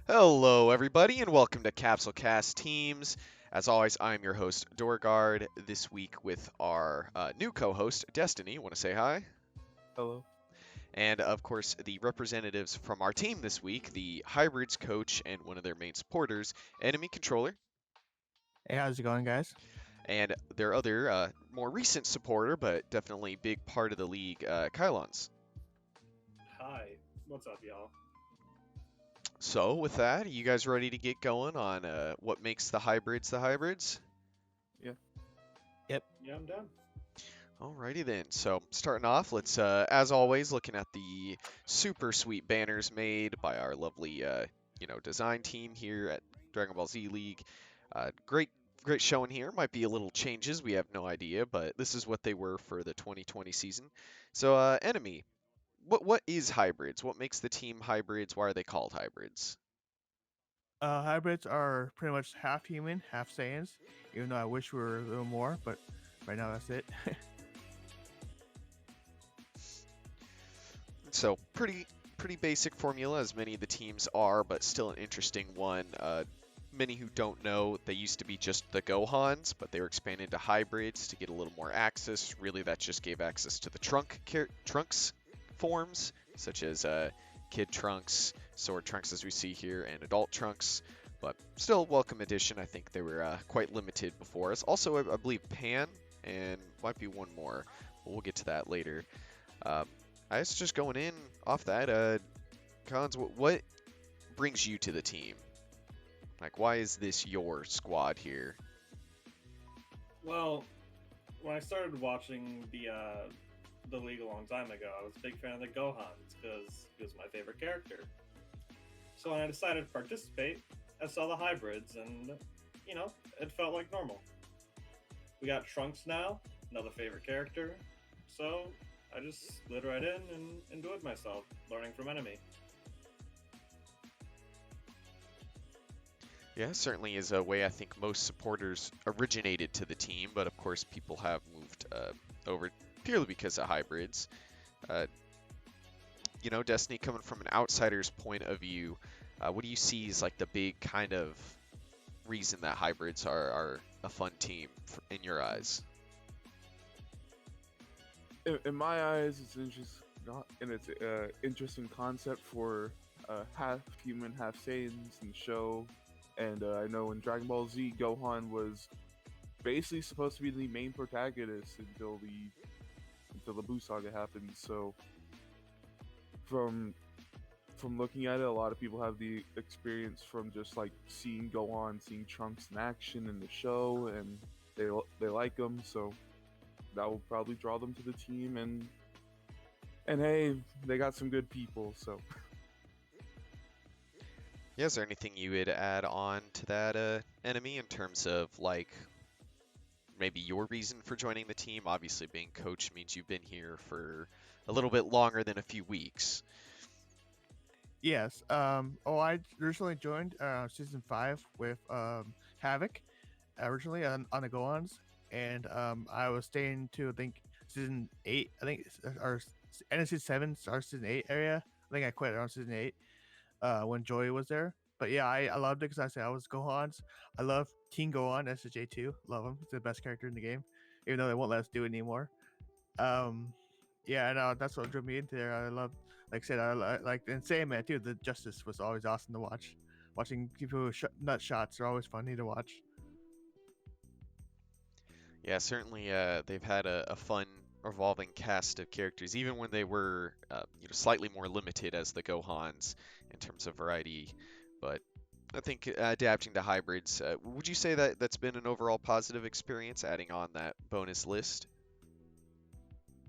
Hello, everybody, and welcome to Capsule Cast Teams. As always, I'm your host, DoorGuard, this week with our new co host, Destiny. Want to say hi? Hello. And of course, the representatives from our team this week, the Hybrids coach and one of their main supporters, Enemy Controller, Hey, how's it going, guys? and their other, more recent supporter, but definitely big part of the league, Kilons. Hi, what's up, y'all? So, with that, are you guys ready to get going on what makes the Hybrids the Hybrids? Yeah. Yep. Yeah, I'm done. Alrighty then. So starting off, let's as always looking at the super sweet banners made by our lovely design team here at Dragon Ball Z League. Great showing here. Might be a little changes. We have no idea, but this is what they were for the 2020 season. So enemy, what is hybrids? What makes the team hybrids? Why are they called hybrids? Hybrids are pretty much half human, half Saiyans. Even though I wish we were a little more, but right now that's it. So pretty basic formula, as many of the teams are, but still an interesting one. Many who don't know, they used to be just the Gohans, but they were expanded to hybrids to get a little more access. Really, that just gave access to the trunks forms, such as Kid Trunks, Sword Trunks, as we see here, and Adult Trunks. But still, welcome addition. I think they were quite limited before us. Also, I believe Pan, and might be one more. But we'll get to that later. Um, I was just going in off that. Cons, what brings you to the team? Like, why is this your squad here? Well, when I started watching the league a long time ago, I was a big fan of the Gohans because he was my favorite character. So when I decided to participate, I saw the hybrids, and it felt like normal. We got Trunks now, another favorite character. So I just slid right in and enjoyed myself, learning from Enemy. Yeah, certainly is a way I think most supporters originated to the team, but of course people have moved over purely because of hybrids. Uh, Destiny, coming from an outsider's point of view, what do you see as like the big kind of reason that hybrids are a fun team in your eyes? In my eyes, it's it's interesting concept for half human, half Saiyans in the show. And I know in Dragon Ball Z, Gohan was basically supposed to be the main protagonist until the Buu saga happened. So from from looking at it, a lot of people have the experience from just like seeing Gohan, seeing Trunks in action in the show, and they like him. So that will probably draw them to the team, and hey, they got some good people. So Yeah, is there anything you would add on to that enemy in terms of like maybe your reason for joining the team? Obviously, being coach means you've been here for a little bit longer than a few weeks. Yes. I originally joined season 5 with Havoc originally on the Goans, and I was staying to I think season 8. I think or end of season 7, start season 8 area. I think I quit around season 8 when Joy was there. But yeah, I loved it because I said I was Gohan's. I love King Gohan SJ2. Love him. He's the best character in the game, even though they won't let us do it anymore. Um, yeah, and that's what drew me into there. I love, like I said, like and same man too. The Justice was always awesome to watch. Watching people with nut shots are always funny to watch. Yeah, certainly they've had a fun evolving cast of characters, even when they were slightly more limited as the Gohans in terms of variety. But I think adapting to hybrids, would you say that that's been an overall positive experience, adding on that bonus list?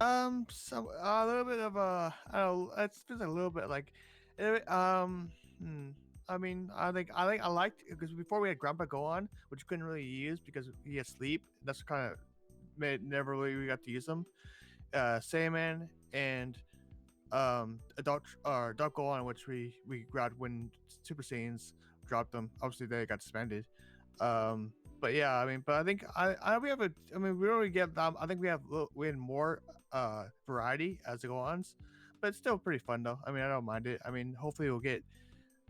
Some a little bit of I don't know. It's been a little bit like, eh, hmm, I mean, I liked because before we had Grandpa go on, which we couldn't really use because he had sleep. That's kind of made never really we got to use them. Sandman and adult go on, which we grabbed when Super Saiyans dropped them. Obviously, they got suspended. Um, but yeah, I mean, but I think we have a. I mean, we already get. I think we had more variety as it goes on, but it's still pretty fun though. I mean, I don't mind it. I mean, hopefully we'll get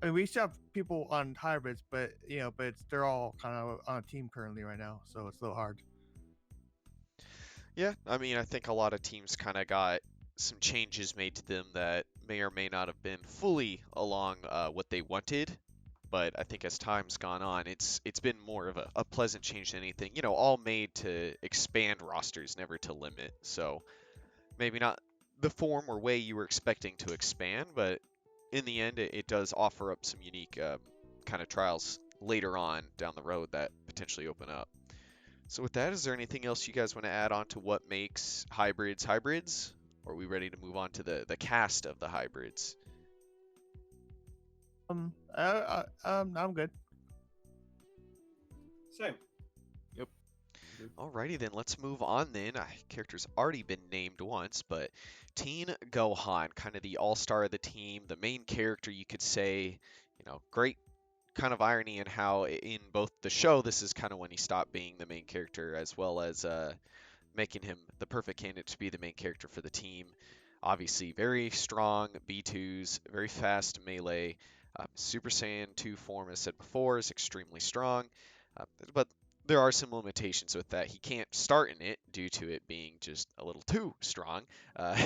I mean, we still have people on hybrids, but they're all kind of on a team currently right now, so it's a little hard. Yeah, I mean, I think a lot of teams kind of got some changes made to them that may or may not have been fully along what they wanted. But I think as time's gone on, it's been more of a pleasant change than anything. All made to expand rosters, never to limit. So maybe not the form or way you were expecting to expand, but in the end, it does offer up some unique kind of trials later on down the road that potentially open up. So with that, is there anything else you guys want to add on to what makes hybrids hybrids? Or are we ready to move on to the cast of the hybrids? I'm good. Same. Yep. Good. Alrighty then, let's move on then. Character's already been named once, but Teen Gohan, kind of the all-star of the team, the main character you could say, great kind of irony in how in both the show, this is kind of when he stopped being the main character, as well as making him the perfect candidate to be the main character for the team. Obviously, very strong B2s, very fast melee. Super Saiyan 2 form, as said before, is extremely strong, but there are some limitations with that. He can't start in it due to it being just a little too strong. Uh,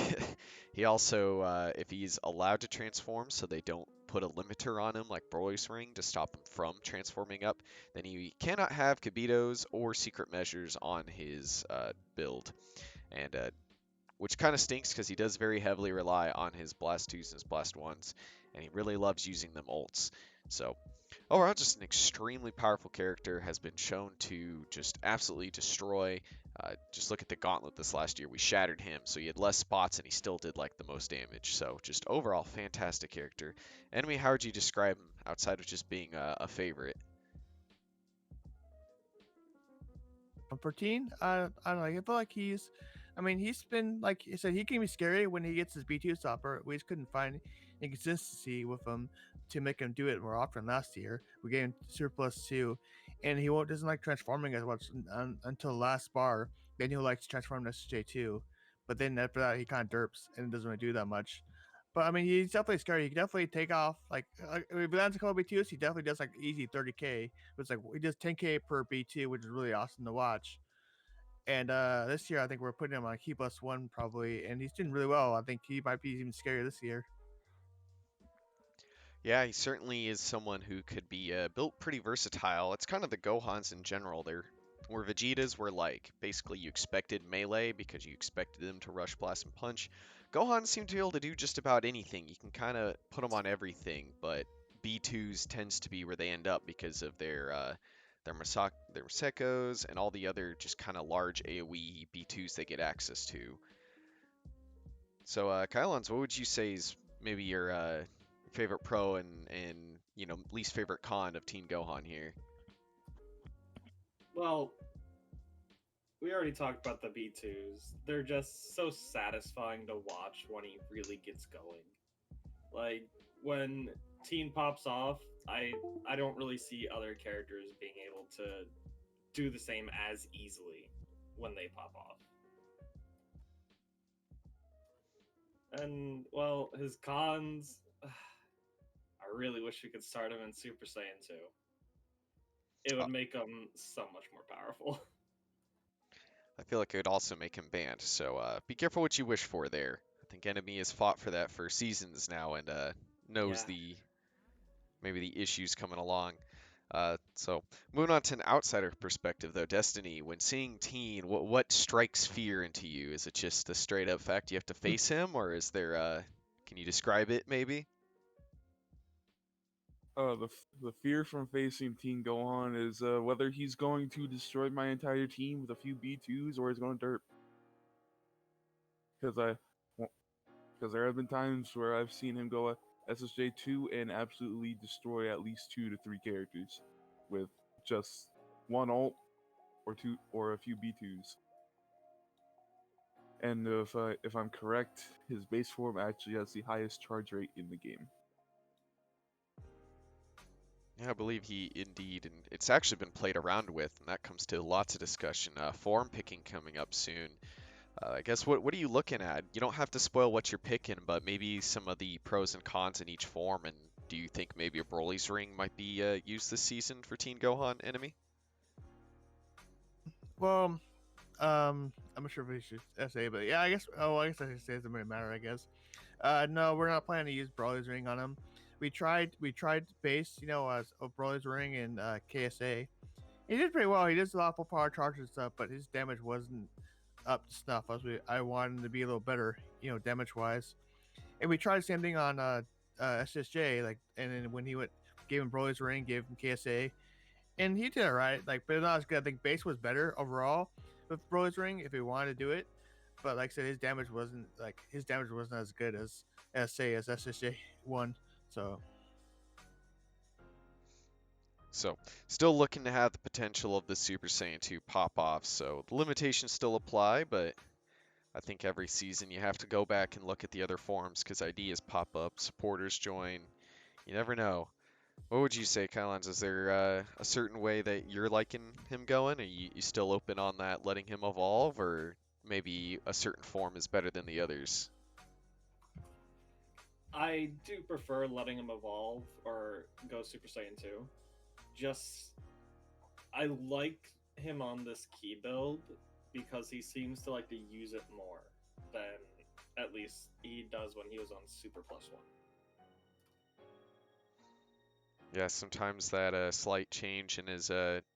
he also, if he's allowed to transform, so they don't put a limiter on him like Broly's Ring to stop him from transforming up, then he cannot have Kabitos or secret measures on his build. And which kind of stinks because he does very heavily rely on his Blast 2s and his Blast 1s, and he really loves using them ults. So overall, just an extremely powerful character, has been shown to just absolutely destroy. Just look at the gauntlet this last year. We shattered him, so he had less spots and he still did like the most damage. So just overall, fantastic character. Enemy, how would you describe him outside of just being a favorite? For Teen, I don't know. I feel like he's been like I said, he can be scary when he gets his B2 stopper. We just couldn't find inconsistency with him to make him do it more often last year. We gave him surplus 2, and he won't doesn't like transforming as much until last bar. Then he'll like to transform to SJ2, but then after that he kind of derps and doesn't really do that much. But I mean, he's definitely scary. He can definitely take off if he lands a couple B2s, he definitely does like easy 30k. It's like he does 10k per B2, which is really awesome to watch. And this year, I think we're putting him on Key Plus One probably, and he's doing really well. I think he might be even scarier this year. Yeah, he certainly is someone who could be built pretty versatile. It's kind of the Gohans in general. Where Vegetas were like basically you expected melee because you expected them to rush, blast, and punch. Gohan seem to be able to do just about anything. You can kind of put them on everything, but B2s tends to be where they end up because of their Masekos and all the other just kind of large AoE B2s they get access to. So, Kilons, what would you say is maybe your favorite pro and least favorite con of Teen Gohan here? Well, we already talked about the B2s. They're just so satisfying to watch when he really gets going. Like when Teen pops off, I don't really see other characters being able to do the same as easily when they pop off. And well, his cons, I really wish we could start him in Super Saiyan 2. It would make him so much more powerful. I feel like it would also make him banned, so be careful what you wish for there. I think Enemy has fought for that for seasons now and knows Yeah. maybe the issues coming along. So moving on to an outsider perspective though, Destiny, when seeing Teen, what strikes fear into you? Is it just the straight up fact you have to face him, or is there can you describe it maybe? The fear from facing Teen Gohan is whether he's going to destroy my entire team with a few B2s or he's going to derp. Because there have been times where I've seen him go SSJ2 and absolutely destroy at least 2 to 3 characters with just one ult or two or a few B2s. And if I'm correct, his base form actually has the highest charge rate in the game. Yeah, I believe he indeed, and it's actually been played around with, and that comes to lots of discussion. Form picking coming up soon. I guess what are you looking at? You don't have to spoil what you're picking, but maybe some of the pros and cons in each form, and do you think maybe a Broly's Ring might be used this season for Teen Gohan enemy? Well, I'm not sure if we should say, but yeah, I guess. Oh, I guess I should say it doesn't really matter. I guess. No, we're not planning to use Brawler's Ring on him. We tried base, as Brawler's Ring and KSA. He did pretty well. He did a lot of full power charges and stuff, but his damage wasn't up to snuff. I wanted him to be a little better, damage wise. And we tried the same thing on SSJ, like, and then when he went, gave him Brawler's Ring, gave him KSA, and he did alright. Like, but not as good. I think base was better overall with Brawler's Ring if he wanted to do it. But like I said, his damage wasn't as good as say as SSJ one. So, still looking to have the potential of the Super Saiyan 2 pop off, so the limitations still apply, but I think every season you have to go back and look at the other forms because ideas pop up, supporters join. You never know. What would you say, Kilons? Is there a certain way that you're liking him going? Are you still open on that, letting him evolve, or maybe a certain form is better than the others? I do prefer letting him evolve or go Super Saiyan 2. Just, I like him on this key build because he seems to like to use it more than at least he does when he was on Super Plus One. Yeah, sometimes that slight change in his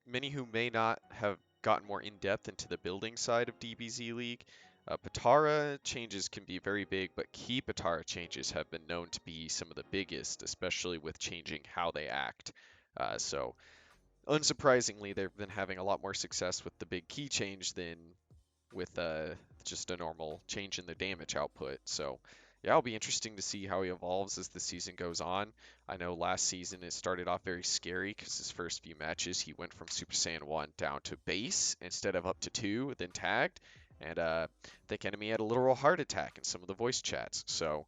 many who may not have gotten more in depth into the building side of DBZ League. Patara changes can be very big, but key Patara changes have been known to be some of the biggest, especially with changing how they act. So, unsurprisingly, they've been having a lot more success with the big key change than with just a normal change in the damage output. So, yeah, it'll be interesting to see how he evolves as the season goes on. I know last season it started off very scary because his first few matches he went from Super Saiyan 1 down to base instead of up to 2, then tagged. And I think Enemy had a literal heart attack in some of the voice chats. So,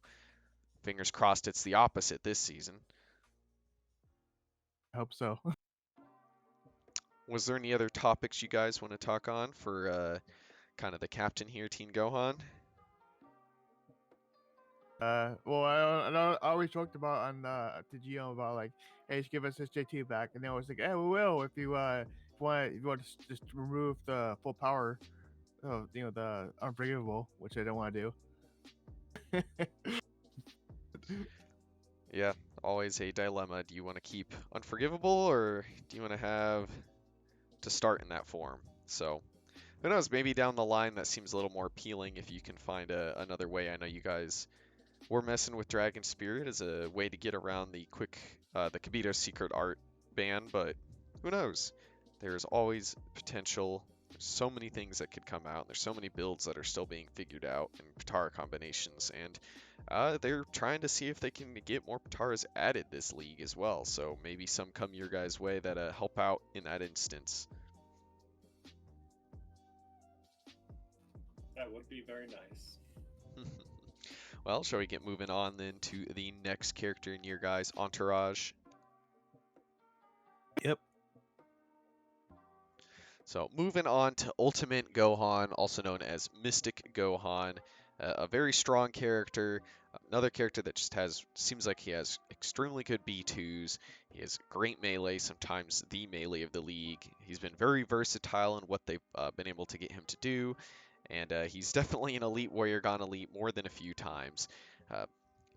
fingers crossed it's the opposite this season. I hope so. Was there any other topics you guys want to talk on for kind of the captain here, Teen Gohan? Well, I always talked about on to GM about like, hey, just give us this JT back, and they always like, hey, we will if you want to just remove the full power, the unforgivable, which I don't want to do. Yeah, always a dilemma. Do you want to keep Unforgivable or do you want to have to start in that form? So, who knows? Maybe down the line that seems a little more appealing if you can find another way. I know you guys were messing with Dragon Spirit as a way to get around the Kibito Secret Art ban, but who knows? There's always potential. There's so many things that could come out. There's so many builds that are still being figured out and Patara combinations, and they're trying to see if they can get more Pataras added this league as well. So maybe some come your guys' way that help out in that instance. That would be very nice. Well, shall we get moving on then to the next character in your guys' entourage? Yep. So moving on to Ultimate Gohan, also known as Mystic Gohan, a very strong character, another character that just seems like he has extremely good B2s. He has great melee, sometimes the melee of the league. He's been very versatile in what they've been able to get him to do, and he's definitely an Elite Warrior gone Elite more than a few times.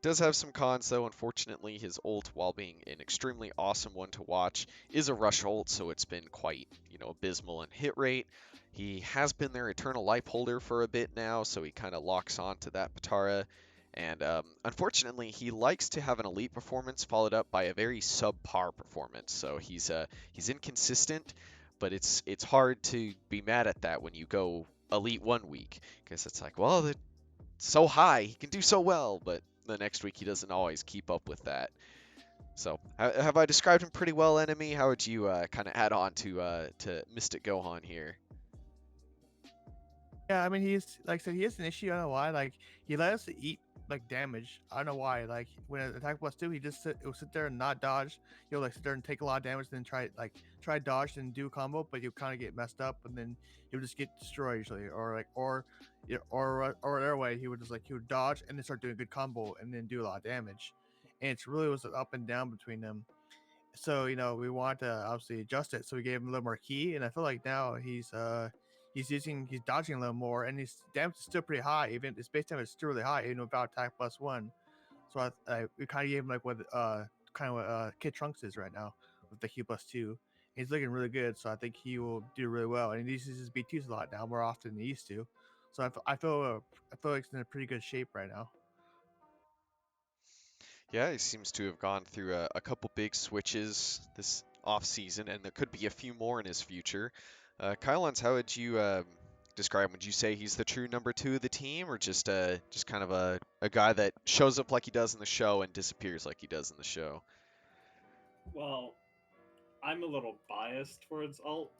Does have some cons though. Unfortunately, his ult, while being an extremely awesome one to watch, is a rush ult, so it's been quite, abysmal in hit rate. He has been their eternal life holder for a bit now, so he kind of locks on to that Patara. And unfortunately, he likes to have an elite performance followed up by a very subpar performance. So he's inconsistent, but it's hard to be mad at that when you go elite 1 week, because it's like, well, it's so high, he can do so well, but the next week he doesn't always keep up with that. So have I described him pretty well, Enemy? How would you kind of add on to Mystic Gohan here? Yeah, I mean, he's like I said, he has an issue. I don't know why. Like, he let us eat like damage. I don't know why. Like, when it attack plus 2, he just he'll sit there and not dodge. He'll like sit there and take a lot of damage, then try dodge and do a combo, but you'll kind of get messed up, and then he'll just get destroyed usually. Or their way, he would dodge and then start doing a good combo and then do a lot of damage. and it's really was an up and down between them. So we want to obviously adjust it. So we gave him a little more key, and I feel like now he's dodging a little more, and his damage is still pretty high. Even his base damage is still really high, even without attack +1. So we kind of gave him like what Kid Trunks is right now with the Q+2. He's looking really good, so I think he will do really well. And he uses his B2s a lot now, more often than he used to. So I feel like he's in a pretty good shape right now. Yeah, he seems to have gone through a couple big switches this off season, and there could be a few more in his future. Kilons, how would you describe him? Would you say he's the true number 2 of the team, or just kind of a guy that shows up like he does in the show and disappears like he does in the show? Well, I'm a little biased towards Alt.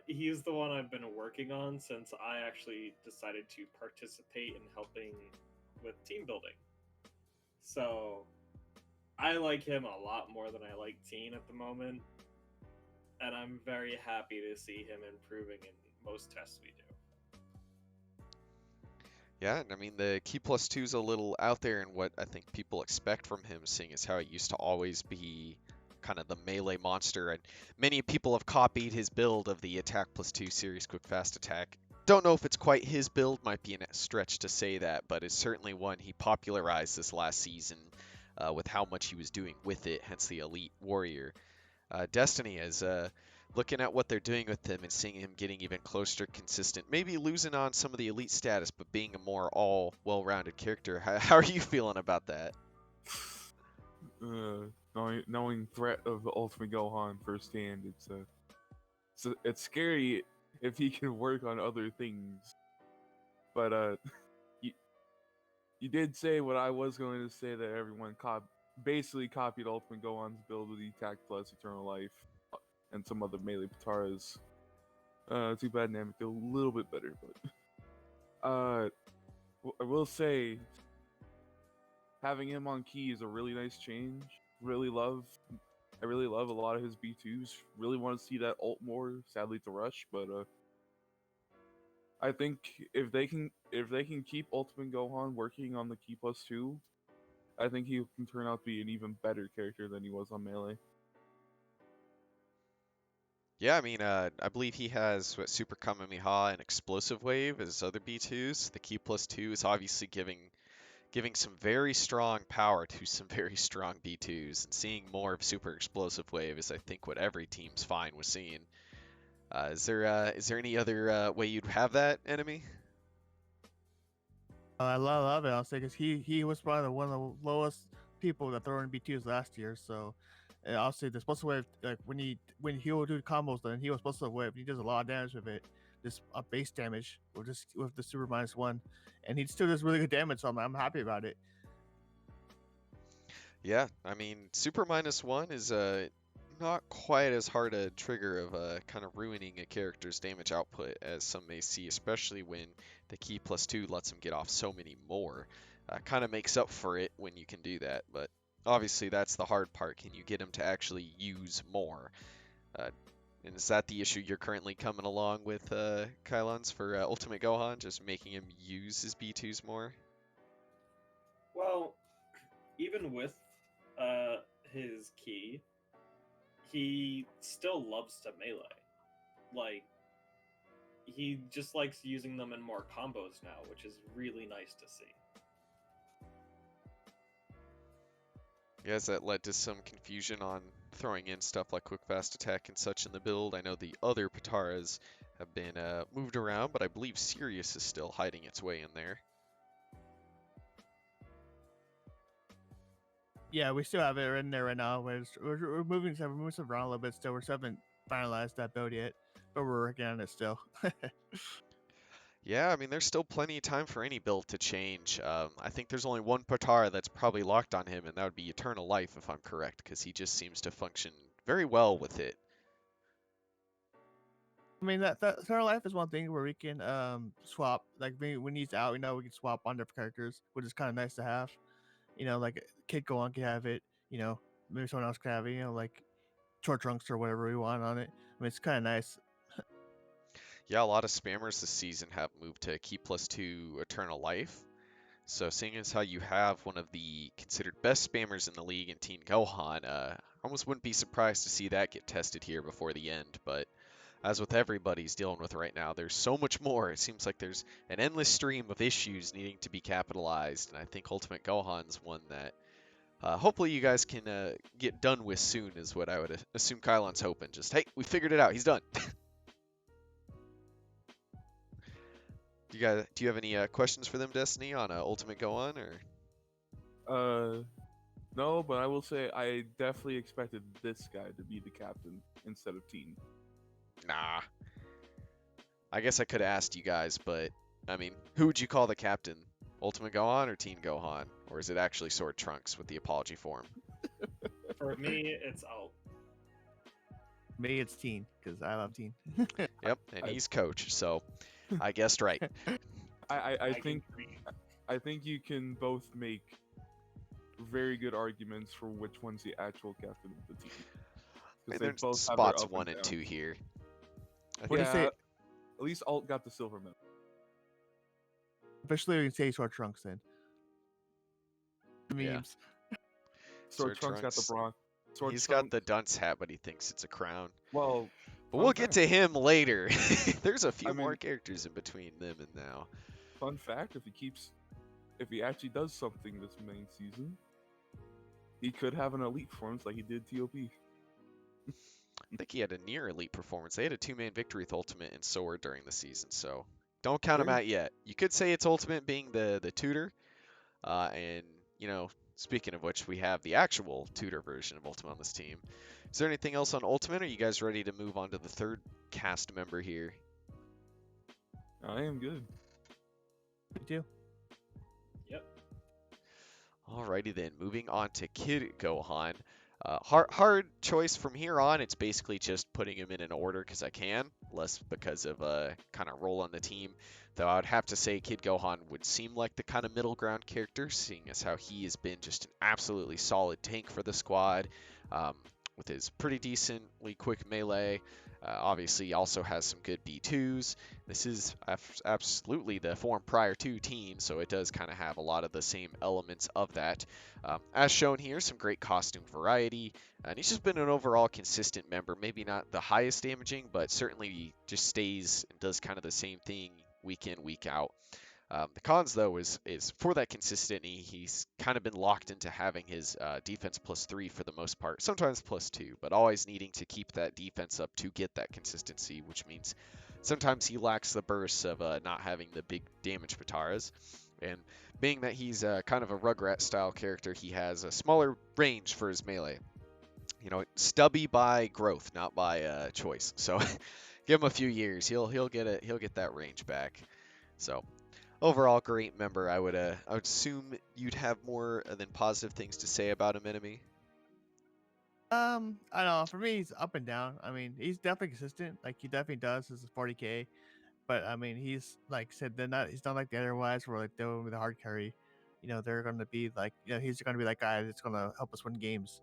He's the one I've been working on since I actually decided to participate in helping with team building. So I like him a lot more than I like Teen at the moment, and I'm very happy to see him improving in most tests we do. Yeah, and I mean the Key+2 is a little out there in what I think people expect from him, seeing as how he used to always be kind of the melee monster, and many people have copied his build of the attack +2 series quick fast attack. Don't know if it's quite his build, might be a stretch to say that, but it's certainly one he popularized this last season with how much he was doing with it, hence the Elite Warrior. Destiny is looking at what they're doing with him and seeing him getting even closer, consistent, maybe losing on some of the elite status, but being a more all well-rounded character. How are you feeling about that? Knowing threat of the Ultimate Gohan firsthand, it's scary if he can work on other things. But you did say what I was going to say, that everyone basically copied Ultimate Gohan's build with the Attack Plus Eternal Life and some other melee Pataras. Too bad Namek did a little bit better, but I will say having him on key is a really nice change. I really love a lot of his B2s. Really want to see that ult more. Sadly to Rush, but I think if they can keep Ultimate Gohan working on the Key+2, I think he can turn out to be an even better character than he was on Melee. Yeah, I mean, I believe he has Super Kamehameha and Explosive Wave as other B2s. The Key+2 is obviously giving some very strong power to some very strong B2s, and seeing more of Super Explosive Wave is, I think, what every team's fine with seeing. Is there any other way you'd have that enemy? I love it. I'll say because he was probably one of the lowest people that throw in B2s last year. So I'll say the explosive wave, like when he will do combos, then he was explosive wave. He does a lot of damage with it, just base damage, or just with the super -1, and he still does really good damage. So I'm happy about it. Yeah, I mean, Super -1 is not quite as hard a trigger of kind of ruining a character's damage output as some may see, especially when the Key+2 lets him get off so many more. Kind of makes up for it when you can do that, but obviously that's the hard part. Can you get him to actually use more? And is that the issue you're currently coming along with, Kilons, for Ultimate Gohan, just making him use his B2s more? Well, even with his key, he still loves to melee. Like, he just likes using them in more combos now, which is really nice to see. Yeah, has that led to some confusion on throwing in stuff like quick fast attack and such in the build? I know the other Pataras have been moved around, but I believe Sirius is still hiding its way in there. Yeah, we still have it in there right now. We're moving stuff around a little bit still. We still haven't finalized that build yet, but we're working on it still. Yeah, I mean, there's still plenty of time for any build to change. I think there's only one Patara that's probably locked on him, and that would be Eternal Life, if I'm correct, because he just seems to function very well with it. I mean, that Eternal Life is one thing where we can swap, like when he's out, we can swap on different characters, which is kind of nice to have. Like Kid Gohan can have it. Maybe someone else could have it. Like Short Trunks or whatever we want on it. I mean, it's kind of nice. Yeah, a lot of spammers this season have moved to Key+2 Eternal Life. So seeing as how you have one of the considered best spammers in the league in Teen Gohan, almost wouldn't be surprised to see that get tested here before the end. But as with everybody's dealing with right now, there's so much more. It seems like there's an endless stream of issues needing to be capitalized, and I think Ultimate Gohan's one that hopefully you guys can get done with soon, is what I would assume Kilon's hoping. Just, hey, we figured it out. He's done. Do you have any questions for them, Destiny, on Ultimate Gohan, or? No, but I will say I definitely expected this guy to be the captain instead of Teen. Nah. I guess I could have asked you guys, but I mean, who would you call the captain? Ultimate Gohan or Teen Gohan? Or is it actually Sword Trunks with the apology form? For me, it's out. Me, it's Teen, because I love Teen. Yep, and he's coach, so I guessed right. I can think I think you can both make very good arguments for which one's the actual captain of the team. I mean, 'Cause they there's both have their spots up 1 and down. 2 here. What do you Yeah, say? at least Alt got the silver medal. Officially, we can say Sword Trunks then. Yeah. Memes. Sword Trunks got the Trunks, bronze. Sword He's Trunks, got the dunce hat, but he thinks it's a crown. well, But fun we'll get fact. to him later. There's a few I more mean- characters in between them and now. Fun fact: if he actually does something this main season, he could have an elite performance like he did TOP. I think he had a near elite performance. They had a 2-man victory with Ultimate and Sword during the season, so don't count him Sure. out yet. You could say it's Ultimate being the tutor, and you know, speaking of which, we have the actual tutor version of Ultimate on this team. Is there anything else on Ultimate? Are you guys ready to move on to the third cast member here? I am good. Me too. Yep. Alrighty then, moving on to Kid Gohan. Hard choice from here on. It's basically just putting him in an order because I can, less because of kind of role on the team. Though I would have to say Kid Gohan would seem like the kind of middle ground character, seeing as how he has been just an absolutely solid tank for the squad, with his pretty decently quick melee. Obviously, he also has some good B2s. This is absolutely the form prior to Teen, so it does kind of have a lot of the same elements of that. As shown here, some great costume variety, and he's just been an overall consistent member. Maybe not the highest damaging, but certainly just stays and does kind of the same thing week in, week out. The cons, though, is for that consistency, he's kind of been locked into having his defense +3 for the most part, sometimes +2, but always needing to keep that defense up to get that consistency, which means sometimes he lacks the bursts of not having the big damage Pataras. And being that he's kind of a Rugrat style character, he has a smaller range for his melee. You know, stubby by growth, not by choice. So give him a few years, he'll get that range back. So overall, great member. I would assume you'd have more than positive things to say about him, Enemy. I don't know. For me, he's up and down. I mean, he's definitely consistent. Like he definitely does his 40k, but I mean, he's like said, they're not. He's not like the other ones where like they're with the hard carry. You know, they're going to be like, he's going to be that guy that's going to help us win games.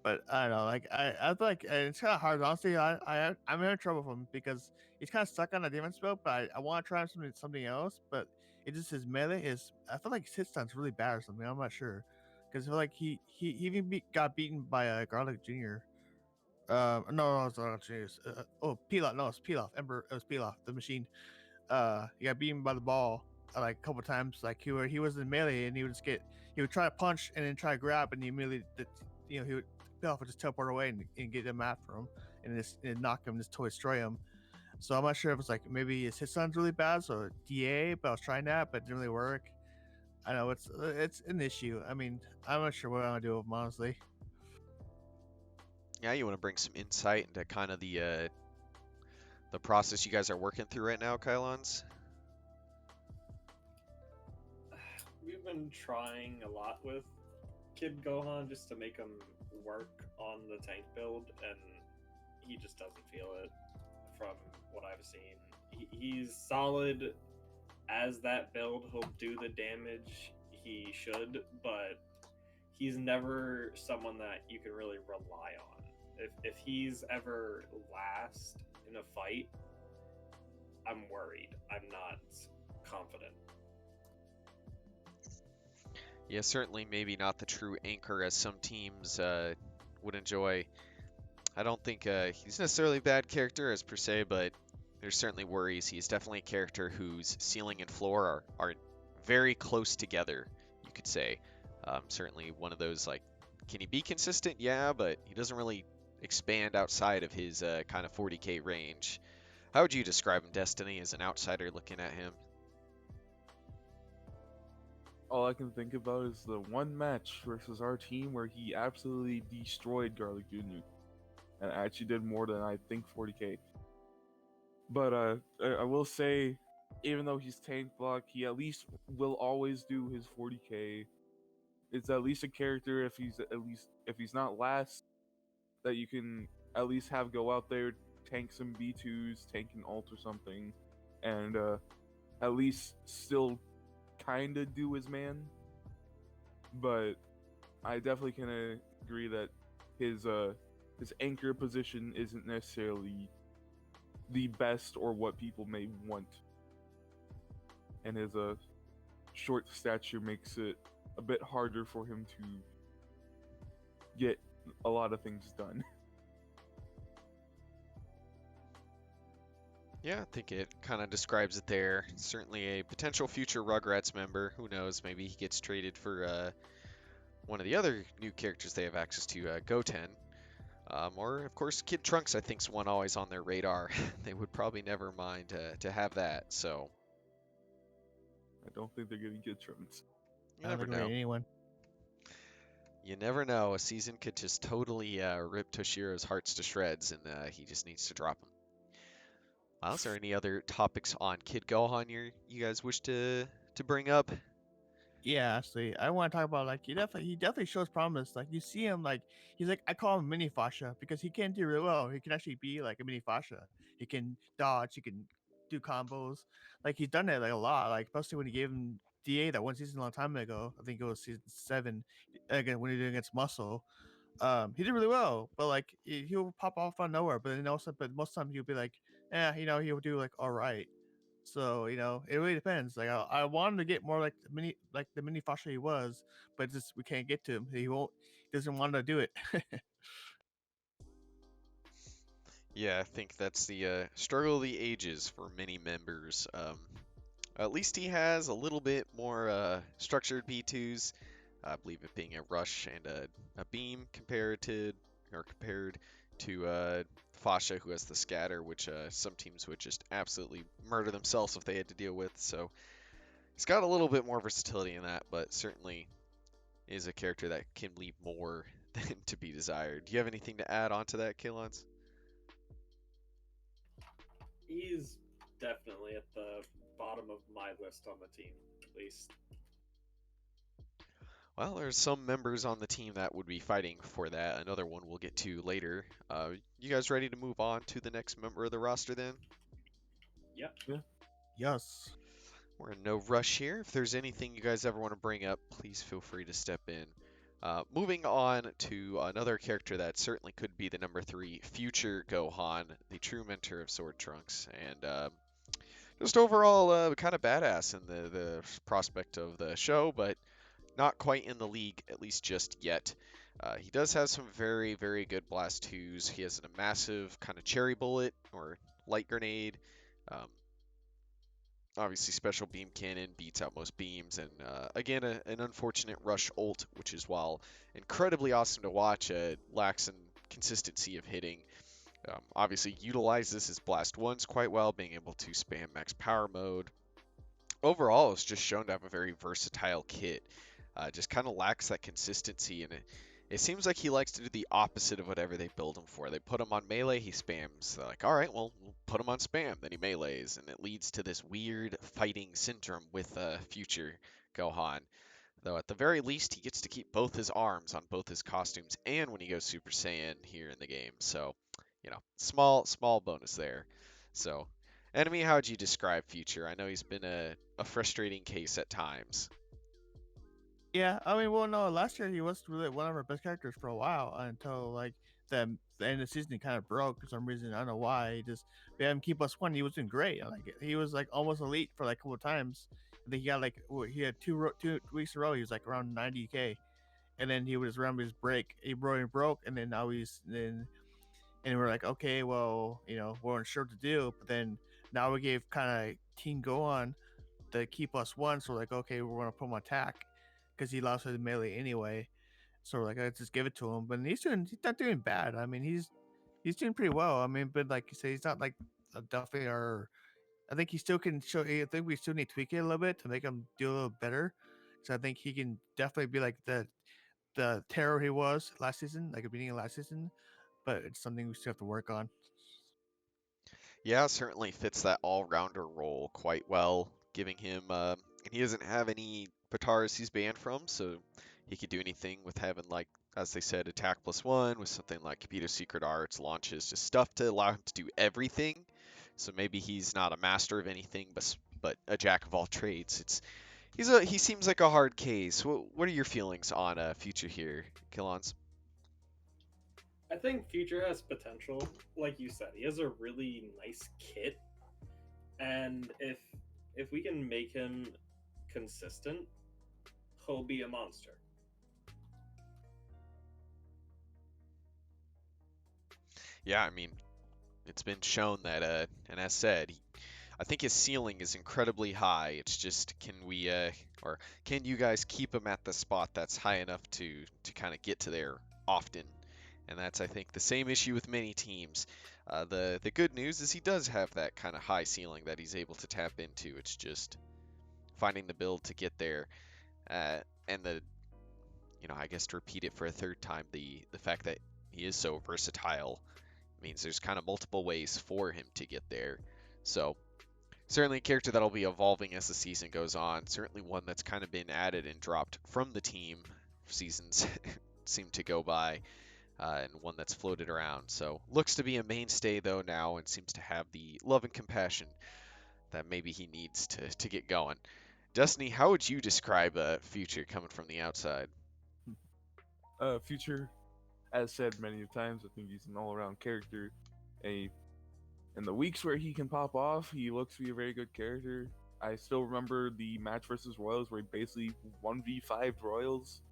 But I don't know. Like I feel like it's kind of hard. Honestly, I'm having trouble with him because he's kind of stuck on the defense build. But I want to try something else. But it just his melee is. I feel like his hit stun's really bad or something. I'm not sure because I feel like he even got beaten by Garlic Jr. No, it's not Jr. Pilaf. No, it's Pilaf. Ember. It was Pilaf, the machine. He got beaten by the ball like a couple times. Like he was in melee and he would try to punch and then try to grab and he immediately he would Pilaf would just teleport away and get him after him and knock him, just totally destroy him. So I'm not sure if it's like maybe his hit stun's really bad, so DA, but I was trying that, but it didn't really work. I know it's an issue. I mean, I'm not sure what I'm gonna do with him, honestly. Yeah, you want to bring some insight into kind of the process you guys are working through right now, Kilons? We've been trying a lot with Kid Gohan just to make him work on the tank build, and he just doesn't feel it from what I've seen. He's solid as that build. He'll do the damage he should, but he's never someone that you can really rely on. If he's ever last in a fight, I'm worried. I'm not confident. Yeah, certainly maybe not the true anchor as some teams would enjoy. I don't think he's necessarily a bad character as per se, but there's certainly worries. He's definitely a character whose ceiling and floor are very close together, you could say. Certainly one of those, like, can he be consistent? Yeah, but he doesn't really expand outside of his kind of 40k range. How would you describe him, Destiny, as an outsider looking at him? All I can think about is the one match versus our team where he absolutely destroyed Garlic Jr. and actually did more than I think 40k. But I will say, even though he's tank block, he at least will always do his 40k. It's at least a character if he's not last that you can at least have go out there, tank some B2s, tank an ult or something, and at least still kind of do his man. But I definitely can agree that his anchor position isn't necessarily the best or what people may want, and his short stature makes it a bit harder for him to get a lot of things done. Yeah, I think it kind of describes it there. Certainly a potential future Rugrats member. Who knows? Maybe he gets traded for one of the other new characters they have access to, Goten. Or, of course, Kid Trunks, I think, is one always on their radar. They would probably never mind to have that, so I don't think they're getting good trends. you I don't never think we know. need anyone. You never know. A season could just totally rip Toshiro's hearts to shreds, and he just needs to drop them. Is there any other topics on Kid Gohan you guys wish to bring up? Yeah, actually, I want to talk about like he definitely shows promise. Like you see him like he's like I call him mini Fasha because he can do really well. He can actually be like a mini Fasha. He can dodge. He can do combos. Like he's done it like a lot. Like especially when he gave him DA that one season a long time ago. I think it was season 7. Again when he did against Muscle. He did really well. But like he'll pop off on nowhere. But then also but most times he'll be like, he'll do like all right. So it really depends. Like I want him to get more like the mini Fasha he was, but just we can't get to him. He won't. He doesn't want to do it. Yeah, I think that's the struggle of the ages for many members. At least he has a little bit more structured B2s. I believe it being a rush and a beam compared to Fasha, who has the scatter, which some teams would just absolutely murder themselves if they had to deal with. So he's got a little bit more versatility in that, but certainly is a character that can leave more than to be desired. Do you have anything to add on to that, Kilons? He's definitely at the bottom of my list on the team, at least. Well, there's some members on the team that would be fighting for that. Another one we'll get to later. You guys ready to move on to the next member of the roster then? Yep. Yeah. Yes. We're in no rush here. If there's anything you guys ever want to bring up, please feel free to step in. Moving on to another character that certainly could be the number 3 future Gohan, the true mentor of Sword Trunks, and just overall kind of badass in the prospect of the show, but not quite in the league, at least just yet. He does have some very, very good blast 2s. He has a massive kind of cherry bullet or light grenade. Um, Obviously, special beam cannon beats out most beams, and again, an unfortunate rush ult, which is, while incredibly awesome to watch, lacks in consistency of hitting. Obviously, utilizes his blast ones quite well, being able to spam max power mode. Overall, it's just shown to have a very versatile kit. Just kind of lacks that consistency, and it seems like he likes to do the opposite of whatever they build him for. They put him on melee, he spams. They're like, all right, well, we'll put him on spam. Then he melees, and it leads to this weird fighting syndrome with future Gohan. Though at the very least, he gets to keep both his arms on both his costumes and when he goes Super Saiyan here in the game. So, small bonus there. So, Enemy, how would you describe Future? I know he's been a frustrating case at times. Yeah, I mean, well, no, last year he was really one of our best characters for a while until like the end of the season he kind of broke for some reason. I don't know why. He just we had him keep us one. He was doing great. Like he was like almost elite for like a couple of times, think he got like he had 2 weeks in a row. He was like around 90K, and then he was around his break. He broke, and then now he's then, and we're like, okay, well, we weren't sure what to do, but then now we gave kind of Team Go on the key +1, so we're like, okay, we're gonna put him on attack because he lost his melee anyway. So we're like, let's just give it to him. But he's not doing bad. I mean, he's doing pretty well. I mean, but like you say, he's not like definitely our. I think he still can show. I think we still need to tweak it a little bit to make him do a little better. So I think he can definitely be like the terror he was last season, like at the beginning of last season. But it's something we still have to work on. Yeah, certainly fits that all-rounder role quite well, giving him, and he doesn't have any Patars he's banned from, so he could do anything with having, like, as they said, attack +1, with something like Computer Secret Arts, launches, just stuff to allow him to do everything. So maybe he's not a master of anything, but a jack of all trades. He seems like a hard case. What are your feelings on Future here, Kilons? I think Future has potential. Like you said, he has a really nice kit, and if we can make him consistent, he'll be a monster. Yeah, I mean, it's been shown that, and as said, I think his ceiling is incredibly high. It's just, or can you guys keep him at the spot that's high enough to kind of get to there often? And that's, I think, the same issue with many teams. The good news is he does have that kind of high ceiling that he's able to tap into. It's just finding the build to get there, and I guess to repeat it for a third time, the fact that he is so versatile means there's kind of multiple ways for him to get there. So certainly a character that'll be evolving as the season goes on. Certainly one that's kind of been added and dropped from the team. Seasons seem to go by, and one that's floated around. So looks to be a mainstay though now, and seems to have the love and compassion that maybe he needs to get going. Destiny, how would you describe a Future coming from the outside? Future, as said many times, I think he's an all-around character. In the weeks where he can pop off, he looks to be a very good character. I still remember the match versus Royals where he basically 1v5'd Royals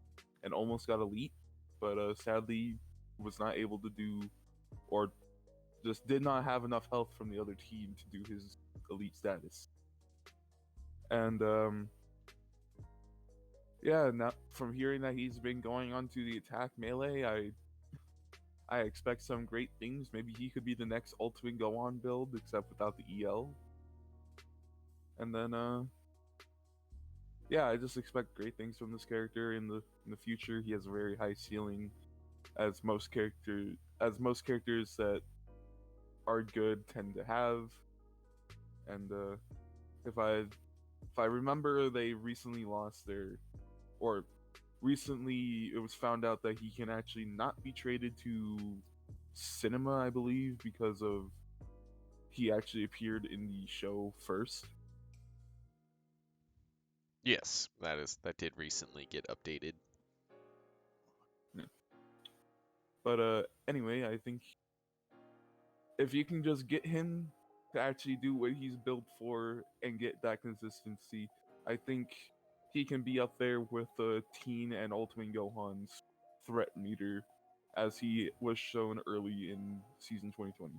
and almost got elite, but sadly was not able to do, or just did not have enough health from the other team to do his elite status. And yeah, now from hearing that he's been going on to the attack melee, I expect some great things. Maybe he could be the next Ultimate Go On build, except without the EL. And then yeah, I just expect great things from this character in the future. He has a very high ceiling, as most characters that are good tend to have. And if I remember, they recently recently it was found out that he can actually not be traded to cinema, I believe, because of he actually appeared in the show first. Yes, that did recently get updated. Yeah. But anyway, I think if you can just get him to actually do what he's built for and get that consistency, I think he can be up there with Teen and Ultimate Gohan's threat meter, as he was shown early in season 2020.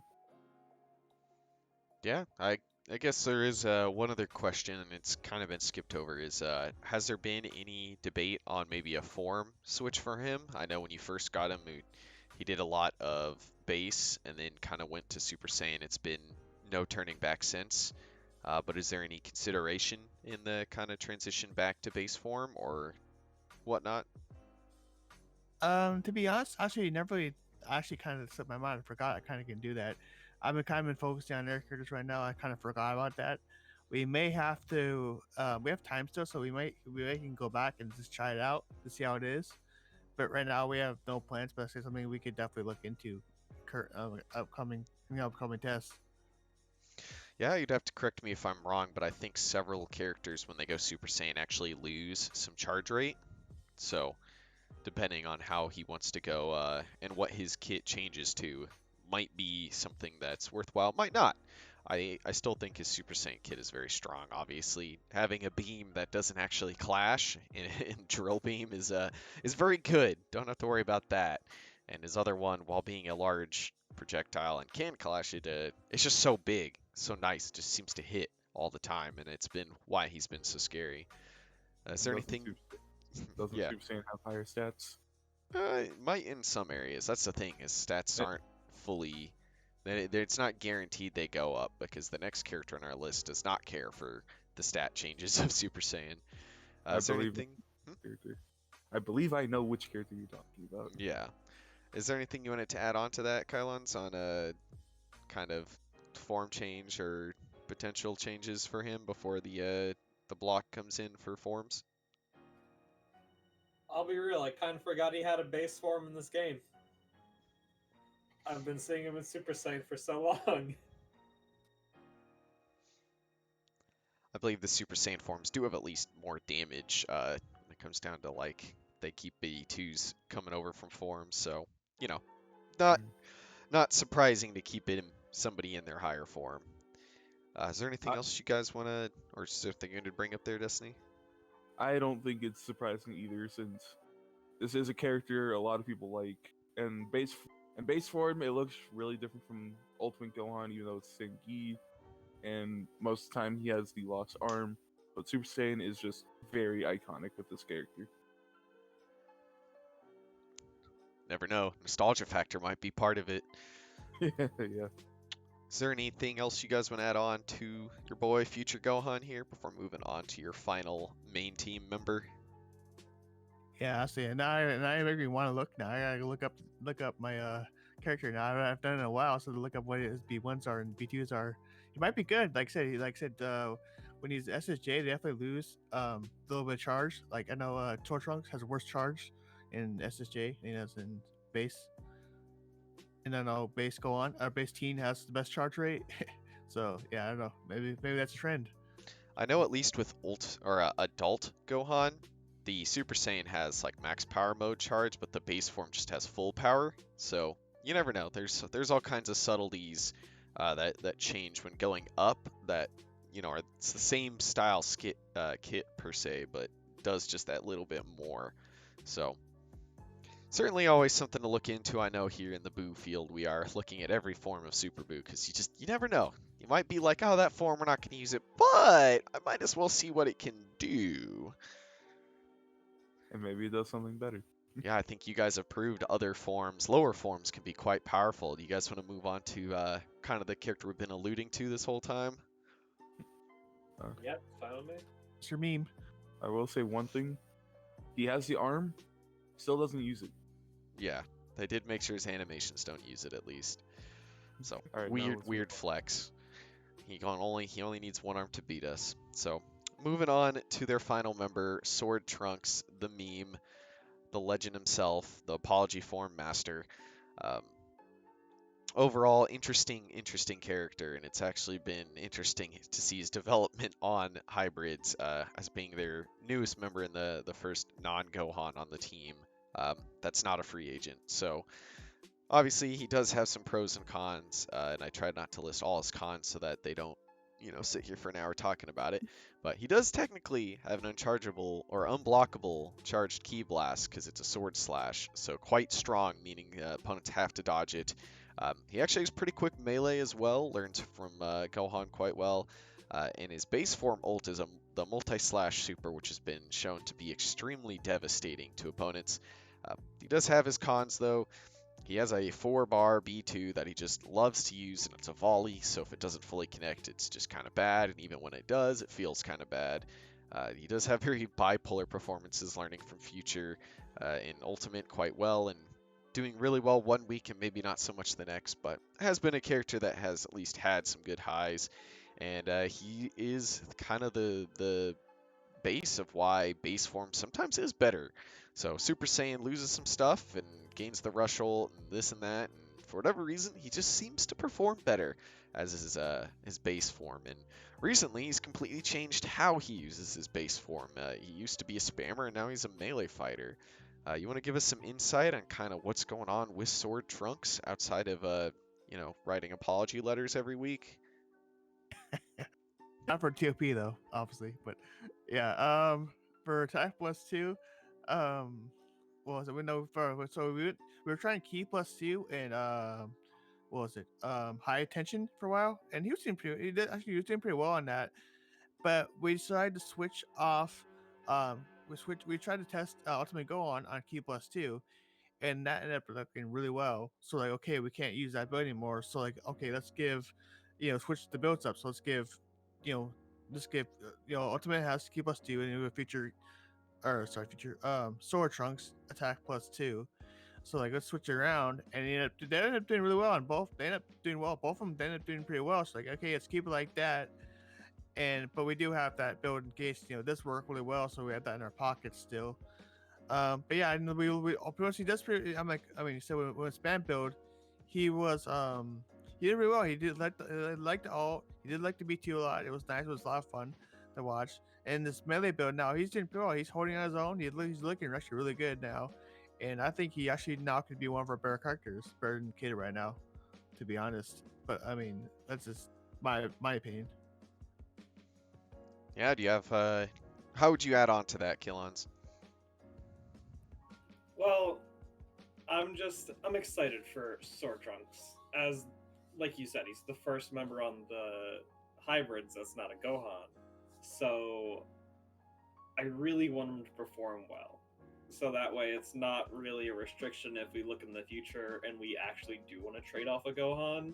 Yeah, I guess there is one other question, and it's kind of been skipped over, is has there been any debate on maybe a form switch for him? I know when you first got him, he did a lot of base and then kind of went to Super Saiyan. It's been no turning back since. But is there any consideration in the kind of transition back to base form or whatnot? To be honest, actually, never really actually kind of slipped my mind. I forgot I kind of can do that. I've been kind of focusing on air characters right now. I kind of forgot about that. We may have to. We have time still, so we can go back and just try it out to see how it is. But right now we have no plans. But it's something we could definitely look into. Upcoming tests. Yeah, you'd have to correct me if I'm wrong, but I think several characters, when they go Super Saiyan, actually lose some charge rate. So, depending on how he wants to go and what his kit changes to, might be something that's worthwhile, might not. I still think his Super Saiyan kit is very strong. Obviously, having a beam that doesn't actually clash in Drill Beam is very good. Don't have to worry about that. And his other one, while being a large projectile and can clash it, it's just so big, so nice. Just seems to hit all the time, and it's been why he's been so scary. Is there Doesn't anything? doesn't Yeah, Super Saiyan have higher stats? it might in some areas. That's the thing. His stats Eh, aren't fully. It's not guaranteed they go up because the next character on our list does not care for the stat changes of Super Saiyan. I Is there believe anything? Hmm? character. I believe I know which character you're talking about. Yeah. Is there anything you wanted to add on to that, Kylons, on a kind of form change or potential changes for him before the block comes in for forms? I'll be real, I kind of forgot he had a base form in this game. I've been seeing him in Super Saiyan for so long. I believe the Super Saiyan forms do have at least more damage when it comes down to like they keep B2s coming over from forms, so you know, not Mm. not surprising to keep him somebody in their higher form. Is there anything I, else you guys want to, or is there anything you wanted to bring up there, Destiny? I don't think it's surprising either, since this is a character a lot of people like. And base form, it looks really different from Ultimate Gohan, even though it's the same gi. And most of the time, he has the lost arm. But Super Saiyan is just very iconic with this character. Never know. Nostalgia factor might be part of it. Yeah. Is there anything else you guys want to add on to your boy, future Gohan here, before moving on to your final main team member? Yeah, I see. And I make me want to look now. I gotta look up my character now. I've done it in a while, so to look up what his B1s are and B2s are. He might be good. Like I said, when he's SSJ, they definitely lose a little bit of charge. Like I know Tortrunks has a worse charge in SSJ, as in base. And then base go on. Our base teen has the best charge rate. So yeah, I don't know. Maybe that's a trend. I know at least with adult Gohan, the Super Saiyan has like max power mode charge, but the base form just has full power. So you never know. There's all kinds of subtleties that change when going up. That it's the same style kit per se, but does just that little bit more. So certainly always something to look into. I know here in the Boo field we are looking at every form of Super Boo because you never know. You might be like, oh, that form, we're not going to use it, but I might as well see what it can do. And maybe it does something better. Yeah, I think you guys have proved other forms, lower forms, can be quite powerful. Do you guys want to move on to kind of the character we've been alluding to this whole time? Yep, fine with me. It's your meme. I will say one thing. He has the arm, still doesn't use it. Yeah, they did make sure his animations don't use it at least. So All right, now let's weird flex. He only needs one arm to beat us. So moving on to their final member, Sword Trunks, the meme, the legend himself, the apology form master. Um, Overall, interesting character, and it's actually been interesting to see his development on hybrids as being their newest member in the first non-Gohan on the team. That's not a free agent, so obviously he does have some pros and cons, and I tried not to list all his cons so that they don't sit here for an hour talking about it. But he does technically have an unchargeable or unblockable charged ki blast because it's a sword slash, so quite strong, meaning opponents have to dodge it. He actually has pretty quick melee as well, learns from Gohan quite well. And his base form ult is the multi-slash super, which has been shown to be extremely devastating to opponents. He does have his cons though. He has a 4-bar B2 that he just loves to use, and it's a volley, so if it doesn't fully connect, it's just kind of bad, and even when it does, it feels kind of bad. He does have very bipolar performances, learning from Future in Ultimate quite well, and doing really well one week and maybe not so much the next, but has been a character that has at least had some good highs, and he is kind of the base of why base form sometimes is better. So Super Saiyan loses some stuff and gains the rush ult and this and that, and for whatever reason, he just seems to perform better as his base form. And recently, he's completely changed how he uses his base form. He used to be a spammer, and now he's a melee fighter. You want to give us some insight on kind of what's going on with Sword Trunks outside of writing apology letters every week? Not for TOP though, obviously, but yeah. For attack +2, what was it? We know for so we were trying key +2 and what was it? High attention for a while, and he was doing pretty. He was doing pretty well on that. But we decided to switch off. We tried to test Ultimate Go on key +2, and that ended up working really well. So like, okay, we can't use that build anymore. So like, okay, let's give, switch the builds up. So let's give, you know, let's give, Ultimate has to keep us two, and it would feature, or sorry, feature Sword Trunks attack +2. So like, let's switch it around, and they ended up doing really well on both. They ended up doing well. Both of them they ended up doing pretty well. So like, okay, let's keep it like that. But we do have that build in case this worked really well. So we have that in our pockets still. But yeah, and we pretty much he does pretty. So when spam build, he was he did really well. He did like the alt. He did like the B2 a lot. It was nice. It was a lot of fun to watch. And this melee build now, he's doing pretty well. He's holding on his own. He's looking actually really good now, and I think he actually now could be one of our better characters, better than Kid right now, to be honest. But I mean, that's just my opinion. Yeah, do you have how would you add on to that, Kilons? Well, I'm excited for Sword Trunks. As like you said, he's the first member on the hybrids that's not a Gohan. So I really want him to perform well. So that way it's not really a restriction if we look in the future and we actually do want to trade off a Gohan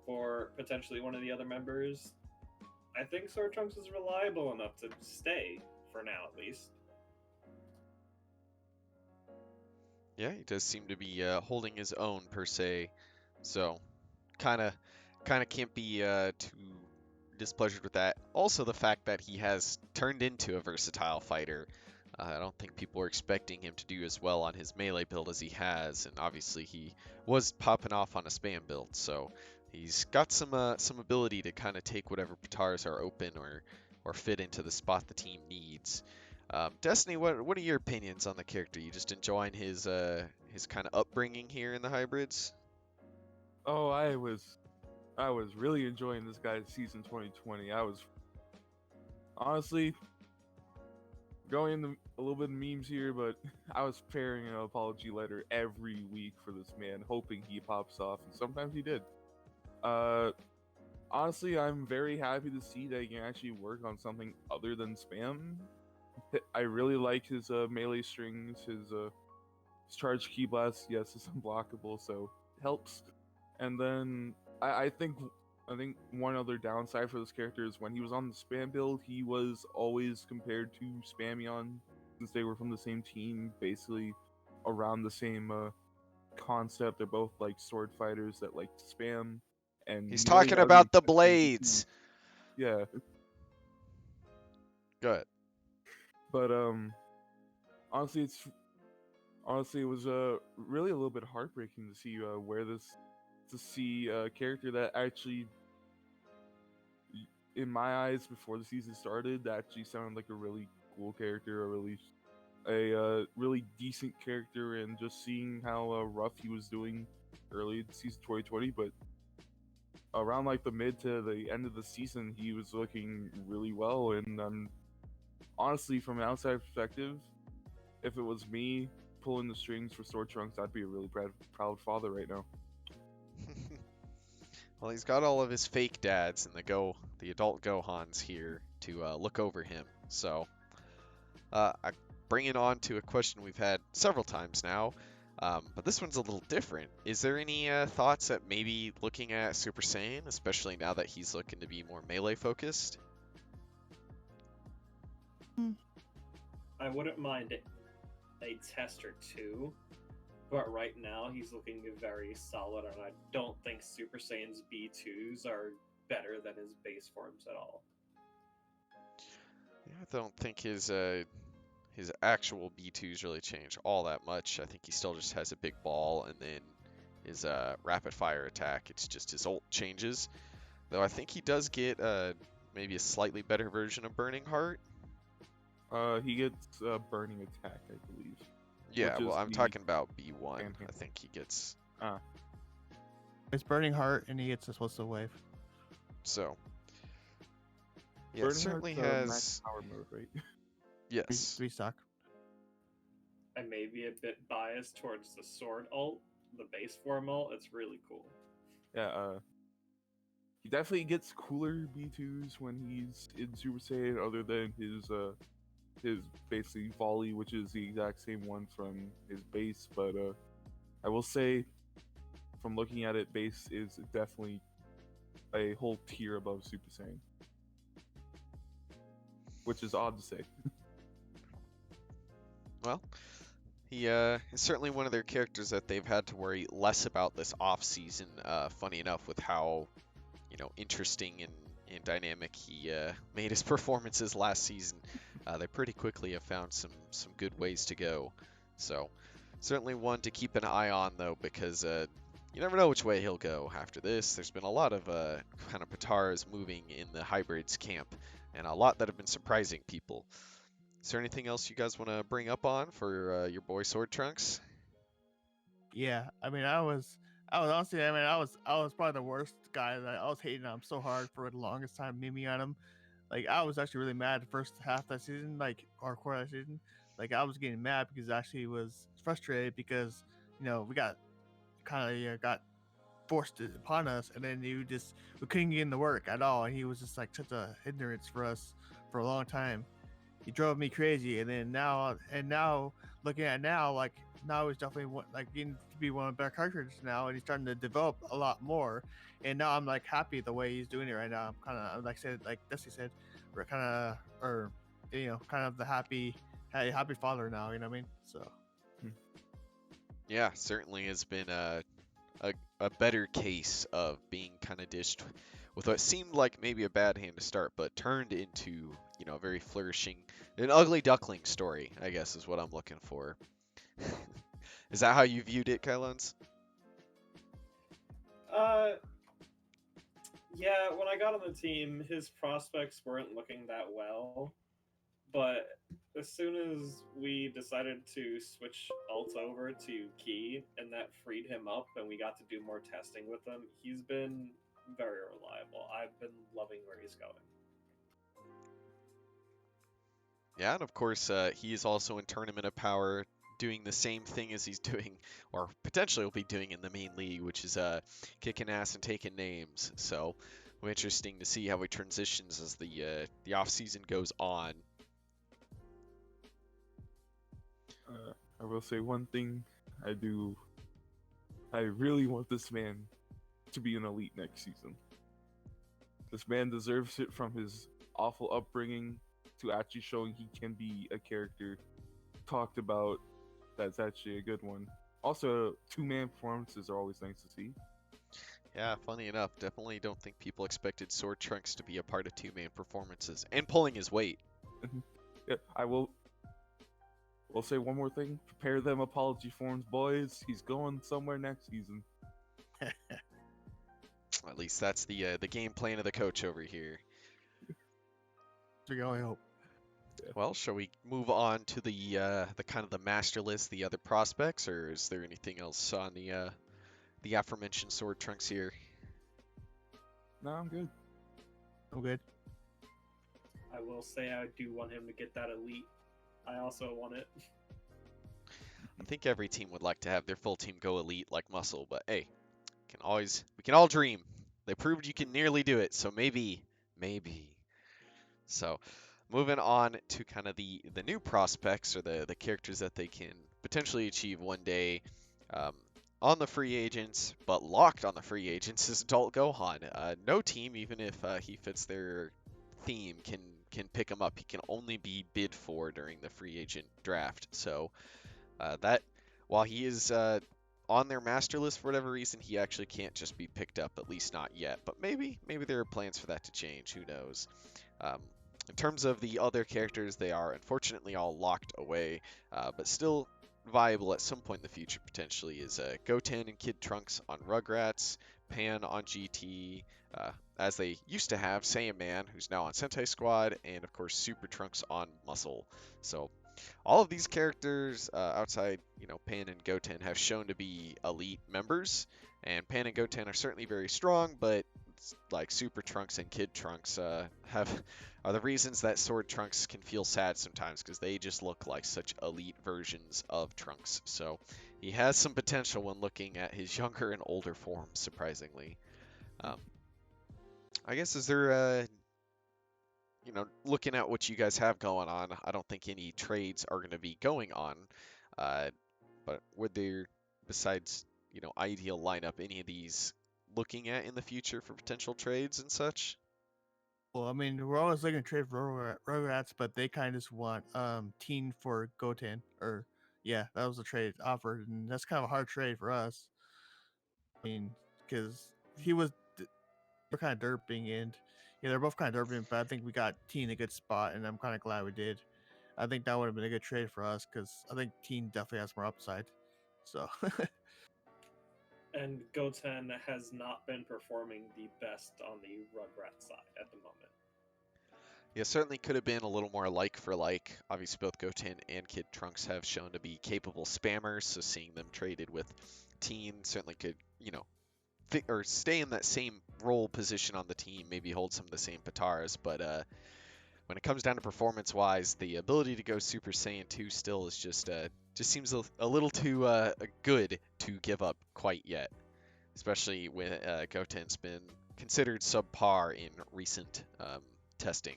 for potentially one of the other members. I think Sword Trunks is reliable enough to stay, for now at least. Yeah, he does seem to be holding his own per se, so kind of can't be too displeasured with that. Also, the fact that he has turned into a versatile fighter. I don't think people were expecting him to do as well on his melee build as he has, and obviously he was popping off on a spam build, so he's got some ability to kind of take whatever Patars are open or fit into the spot the team needs. Destiny, what are your opinions on the character? You just enjoying his kind of upbringing here in the hybrids? Oh, I was really enjoying this guy's season 2020. I was honestly going into a little bit of memes here, but I was preparing an apology letter every week for this man, hoping he pops off, and sometimes he did. Honestly, I'm very happy to see that he can actually work on something other than spam. I really like his melee strings, his charge key blast. Yes, it's unblockable, so it helps. And then I think one other downside for this character is when he was on the spam build, he was always compared to Spamion, since they were from the same team, basically around the same concept. They're both like sword fighters that like to spam. And He's nearly talking every about the season- blades. Yeah, Go ahead. but honestly, it was really a little bit heartbreaking to see a character that actually, in my eyes, before the season started, that actually sounded like a really cool character, a really decent character, and just seeing how rough he was doing early in season 2020, but around like the mid to the end of the season, he was looking really well. And honestly, from an outside perspective, if it was me pulling the strings for Sword Trunks, I'd be a really proud father right now. Well, he's got all of his fake dads and the adult Gohans here to look over him. So, I bring it on to a question we've had several times now, but this one's a little different. Is there any thoughts at maybe looking at Super Saiyan, especially now that he's looking to be more melee focused? I wouldn't mind a test or two, but right now he's looking very solid, and I don't think Super Saiyan's B2s are better than his base forms at all. Yeah, I don't think his actual B2s really change all that much. I think he still just has a big ball, and then his rapid fire attack, it's just his ult changes. Though I think he does get maybe a slightly better version of Burning Heart. He gets burning attack, I believe. Yeah, which well, is I'm the talking about B1. Fan-Fan. I think he gets. It's Burning Heart, and he gets a explosive wave. So, Yeah, it Burning certainly Heart's max has. power mode, right? Yes. Restock. I may be a bit biased towards the sword ult, the base form ult. It's really cool. Yeah, he definitely gets cooler B2s when he's in Super Saiyan, other than his basically volley, which is the exact same one from his base. But I will say, from looking at it, base is definitely a whole tier above Super Saiyan, which is odd to say. Well, he is certainly one of their characters that they've had to worry less about this off season. Funny enough, with how interesting and dynamic he made his performances last season, they pretty quickly have found some good ways to go. So certainly one to keep an eye on though, because you never know which way he'll go after this. There's been a lot of kind of Pataras moving in the hybrids camp, and a lot that have been surprising people. Is there anything else you guys want to bring up on for your boy Sword Trunks? Yeah, I mean, I was honestly, I mean, I was probably the worst guy. That I was hating on him so hard for the longest time, memeing on him. Like, I was actually really mad the first half of that season, like, or quarter of that season. Like, I was getting mad because I actually was frustrated because, we got kind of got forced it upon us, and then we couldn't get in the work at all, and he was just like such a hindrance for us for a long time. He drove me crazy, and then now looking at now, like now he's definitely like getting to be one of the better characters now, and he's starting to develop a lot more. And now I'm like happy the way he's doing it right now. I'm kind of like said, like Dusty said, we're kind of or kind of the happy father now. You know what I mean? So Yeah, certainly has been a better case of being kind of dished with what seemed like maybe a bad hand to start, but turned into a very flourishing, an ugly duckling story, I guess is what I'm looking for. Is that how you viewed it, Kilons? Uh, yeah, when I got on the team, his prospects weren't looking that well. But as soon as we decided to switch ults over to Key, and that freed him up, and we got to do more testing with him, he's been very reliable. I've been loving where he's going. Yeah, and of course, he is also in Tournament of Power doing the same thing as he's doing, or potentially will be doing in the main league, which is kicking ass and taking names. So, it'll be interesting to see how he transitions as the off season goes on. I will say one thing. I really want this man to be an elite next season. This man deserves it, from his awful upbringing to actually showing he can be a character talked about that's actually a good one. Also, two-man performances are always nice to see. Yeah, funny enough, definitely don't think people expected Sword Trunks to be a part of two-man performances and pulling his weight. Yeah, we'll say one more thing. Prepare them apology forms, boys. He's going somewhere next season. At least that's the game plan of the coach over here. we can only hope. Well, shall we move on to the kind of the master list, the other prospects, or is there anything else on the aforementioned Sword Trunks here? No, I'm good. I'm good. I will say I do want him to get that elite. I also want it. I think every team would like to have their full team go elite like Muscle, but hey, we can all dream. They proved you can nearly do it, so maybe. So, moving on to kind of the new prospects, or the characters that they can potentially achieve one day on the free agents, but locked on the free agents, is Adult Gohan. No team, even if he fits their theme, can pick him up. He can only be bid for during the free agent draft. So that while he is on their master list for whatever reason, he actually can't just be picked up, at least not yet. But maybe there are plans for that to change. Who knows? In terms of the other characters, they are unfortunately all locked away, but still viable at some point in the future potentially is Goten and Kid Trunks on Rugrats, Pan on GT, as they used to have Saiyaman, who's now on Sentai Squad, and of course Super Trunks on Muscle. So all of these characters outside, Pan and Goten have shown to be elite members, and Pan and Goten are certainly very strong, but like Super Trunks and Kid Trunks have are the reasons that Sword Trunks can feel sad sometimes because they just look like such elite versions of Trunks. So he has some potential when looking at his younger and older forms, surprisingly. Um, I guess is there looking at what you guys have going on, I don't think any trades are going to be going on. Uh, but would there, besides, ideal lineup, any of these looking at in the future for potential trades and such? Well, I mean, we're always looking to trade for Rugrats, but they kind of just want Teen for Goten, or yeah, that was the trade offered, and that's kind of a hard trade for us. I mean, because they're kind of derping, and yeah, they're both kind of derping, but I think we got Teen in a good spot, and I'm kind of glad we did. I think that would have been a good trade for us because I think Teen definitely has more upside. So And Goten has not been performing the best on the Rugrat side at the moment. Yeah, certainly could have been a little more like for like. Obviously, both Goten and Kid Trunks have shown to be capable spammers, so seeing them traded with Teen certainly could, or stay in that same role position on the team, maybe hold some of the same Patars, but when it comes down to performance-wise, the ability to go Super Saiyan 2 still is just seems a little too good to give up quite yet, especially when Goten's been considered subpar in recent testing.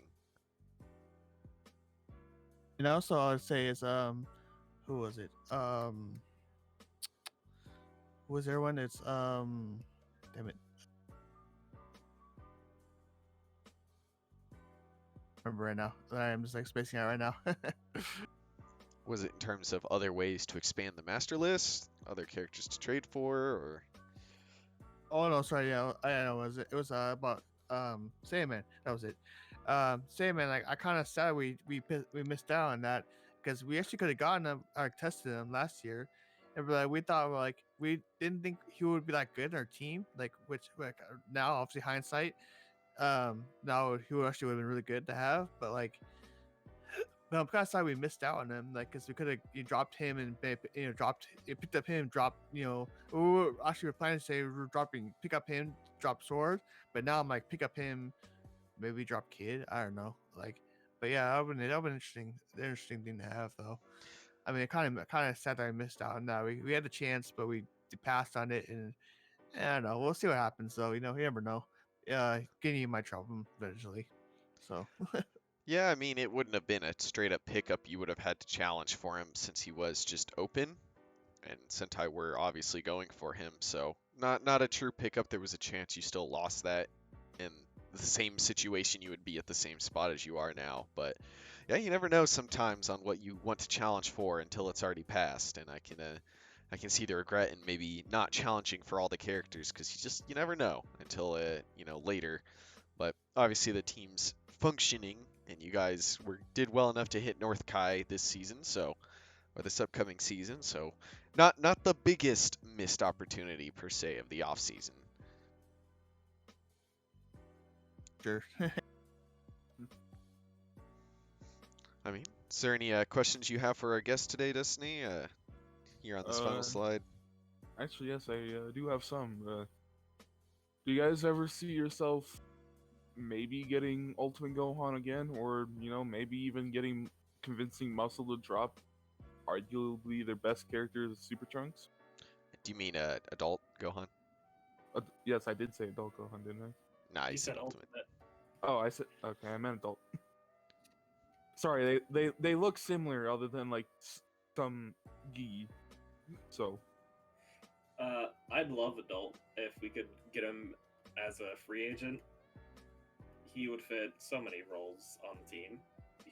and also I would say is who was it? Who was everyone? It's damn it. Remember right now. I'm just like spacing out right now. Was it in terms of other ways to expand the master list, other characters to trade for, or? Oh no, sorry. Yeah, I know. It was about Sandman. That was it. Sandman. Like I kind of sad we missed out on that because we actually could have gotten him or tested him last year, and we thought like we didn't think he would be that good in our team. Like which like now obviously hindsight, now he actually would have been really good to have. But like, but I'm kind of sorry we missed out on him. Like because we could have dropped him and picked up him, dropped actually we're planning to say we're dropping pick up him, drop sword. But now I'm like pick up him, maybe drop kid. I don't know. Like, but yeah, that would been interesting thing to have though. I mean, it kind of sad that I missed out on that. We had the chance, but we passed on it, and I don't know. We'll see what happens though. You never know. Getting might drop him eventually. So Yeah, I mean, it wouldn't have been a straight up pickup. You would have had to challenge for him since he was just open, and Sentai were obviously going for him. So not a true pickup. There was a chance you still lost that in the same situation you would be at the same spot as you are now. But yeah, you never know sometimes on what you want to challenge for until it's already passed. And I can see the regret in maybe not challenging for all the characters because you never know until later. But obviously the team's functioning, and you guys did well enough to hit North Kai this season, or this upcoming season. So not the biggest missed opportunity per se of the off season. sure. I mean, is there any questions you have for our guest today, Destiny? Here on this final slide. Actually, yes, I do have some. Do you guys ever see yourself maybe getting Ultimate Gohan again, or maybe even getting convincing Muscle to drop arguably their best character, Super Trunks? Do you mean adult Gohan? Yes, I did say adult Gohan, didn't I? Nah, He you said said ultimate. Oh, I said okay. I meant adult. Sorry, they look similar, other than like some gi. So I'd love Adult if we could get him as a free agent. He would fit so many roles on the team.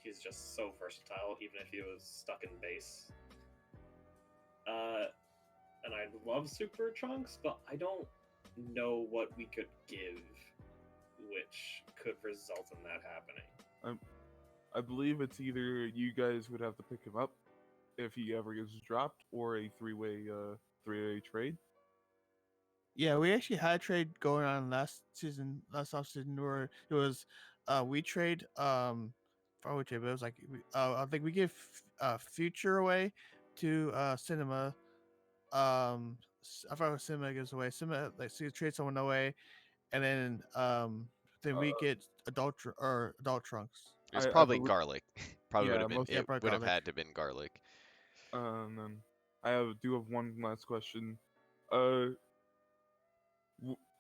He's just so versatile, even if he was stuck in base. And I love Super Trunks, but I don't know what we could give which could result in that happening. I believe it's either you guys would have to pick him up if he ever gets dropped, or a three-way trade. Yeah, we actually had a trade going on last off season, where it was we trade for which trade, but it was like I think we give Future away to Cinema. I forgot what Cinema gives away. Cinema like so you trade someone away, and then we get adult trunks. It was I probably believe, garlic. Probably would yeah, have been. most. Yeah, It probably would have garlic. had to have been garlic. And then do have one last question. Uh,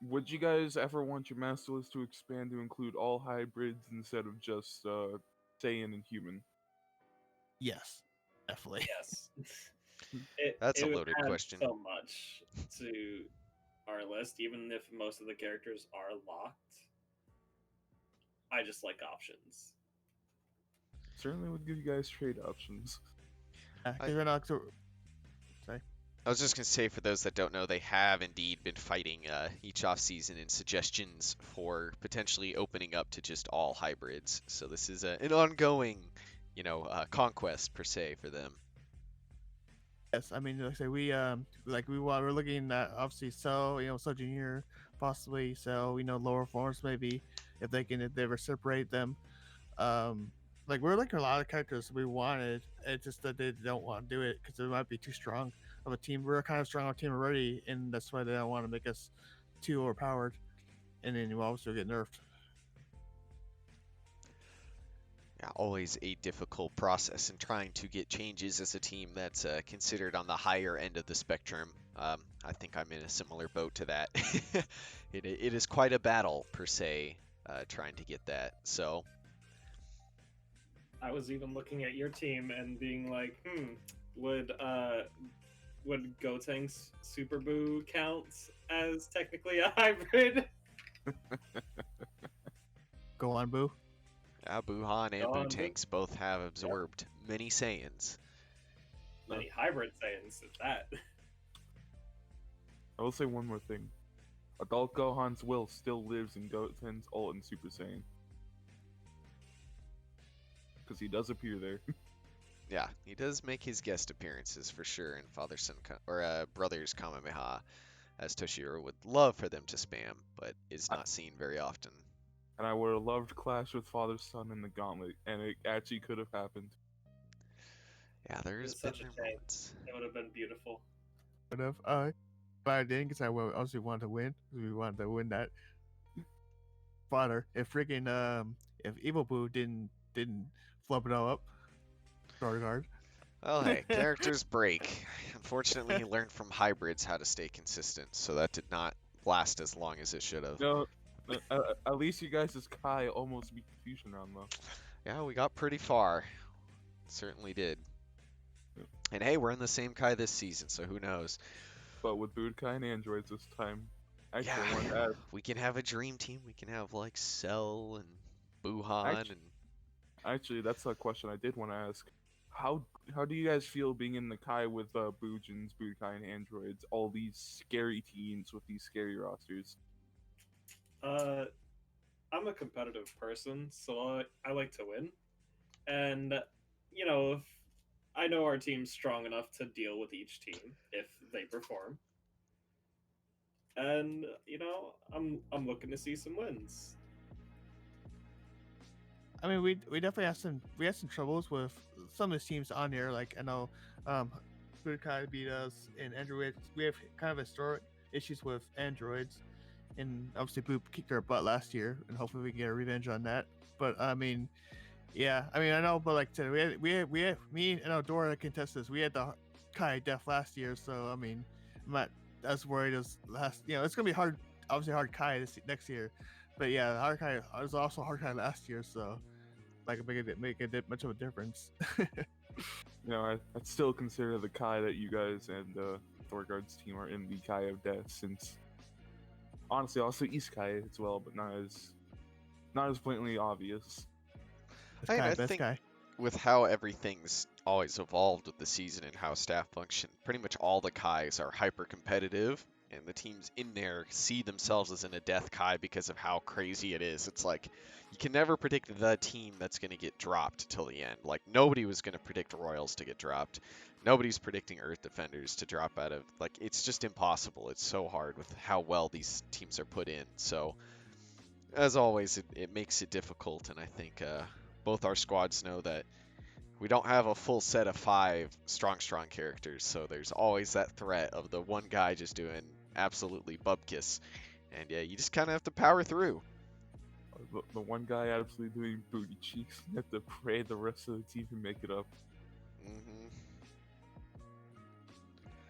would you guys ever want your master list to expand to include all hybrids instead of just Saiyan and human? Yes, definitely. Yes. That's It a would loaded add question. so much to our list, even if most of the characters are locked. I just like options. Certainly would give you guys trade options. Because we're not. Sorry. I was just gonna say, for those that don't know, they have indeed been fighting each off season in suggestions for potentially opening up to just all hybrids. So this is an ongoing, conquest per se for them. Yes, I mean, like I say, we're looking at obviously Cell Junior, possibly Cell, lower forms maybe if they ever separate them. Like we're looking at a lot of characters we wanted. It's just that they don't want to do it because it might be too strong of a team. We're kind of strong of a team already, and that's why they don't want to make us too overpowered, and then you obviously get nerfed. Yeah, always a difficult process in trying to get changes as a team that's considered on the higher end of the spectrum. I think I'm in a similar boat to that. It is quite a battle per se, trying to get that. So I was even looking at your team and being like, would Gotenks Super Boo count as technically a hybrid? Go on, Boo. yeah, Buhan and Go on, Boo. Bootanks both have absorbed many Saiyans. Many hybrid Saiyans at that. I will say one more thing. Adult Gohan's will still lives in Goten's Ult and Super Saiyan. Because he does appear there. Yeah, he does make his guest appearances for sure in Brothers Kamehameha, as Toshiro would love for them to spam, but is not seen very often. And I would have loved Clash with Father Son in the Gauntlet, and it actually could have happened. Yeah, there's It's been such a their shame. moments. It would have been beautiful. But I didn't because I obviously wanted to win. We wanted to win that fodder. If Evil Boo didn't flub it all up, DoorGuard. Well, hey, characters break. Unfortunately, he learned from hybrids how to stay consistent, so that did not last as long as it should have. No, at least you guys' Kai almost beat the Fusion round, though. Yeah, we got pretty far. Certainly did. And hey, we're in the same Kai this season, so who knows? But with Budokai and androids this time. Actually, I wanted to Yeah, ask, we can have a dream team. We can have like Cell and Buhan and actually, that's a question I did want to ask. How do you guys feel being in the Kai with Bujins, Budokai, and androids? All these scary teams with these scary rosters. I'm a competitive person, so I like to win. And, if I know our team's strong enough to deal with each team if they perform. And, I'm looking to see some wins. I mean, we definitely had some troubles with some of the teams on here. Like I know, Budokai beat us, and androids. We have kind of historic issues with androids, and obviously Boop kicked our butt last year, and hopefully we can get a revenge on that. But I mean, yeah, I know, but like today, we had me and Eldora contest this. We had the Kai Def last year, so I mean, I'm not as worried as last. It's gonna be hard, obviously hard Kai next year. But yeah, hard Kai was also hard Kai last year, so like make much of a difference. I'd still consider the Kai that you guys and DoorGuard's team are in the Kai of Death, since honestly, also East Kai as well, but not as blatantly obvious. I think with how everything's always evolved with the season and how staff function, pretty much all the Kais are hyper competitive, and the teams in there see themselves as in a death Kai because of how crazy it is. It's like you can never predict the team that's going to get dropped till the end. Like nobody was going to predict Royals to get dropped. Nobody's predicting Earth Defenders to drop out of, like, it's just impossible. It's so hard with how well these teams are put in. So as always, it makes it difficult, and I think both our squads know that we don't have a full set of 5 strong characters, so there's always that threat of the one guy just doing absolutely bubkiss, And yeah, you just kind of have to power through. The one guy absolutely doing booty cheeks. You have to pray the rest of the team can make it up. Hmm.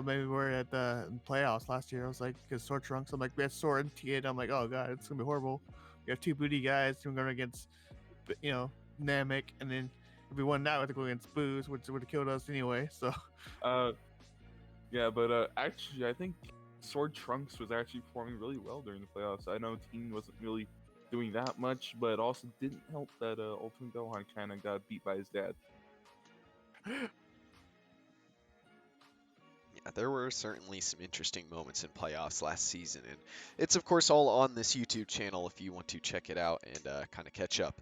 Maybe we're at the playoffs last year. I was like, because Sword Trunks, I'm like, we had Sword and T8. I'm like, oh god, it's gonna be horrible. We have two booty guys. We're going against, Namek, and then if we won that, we have to go against Booze, which would have killed us anyway. So, Yeah, but actually, I think Sword Trunks was actually performing really well during the playoffs. I know Teen wasn't really doing that much, but it also didn't help that Ultimate Gohan kind of got beat by his dad. Yeah, there were certainly some interesting moments in playoffs last season, and it's of course all on this YouTube channel if you want to check it out and kind of catch up.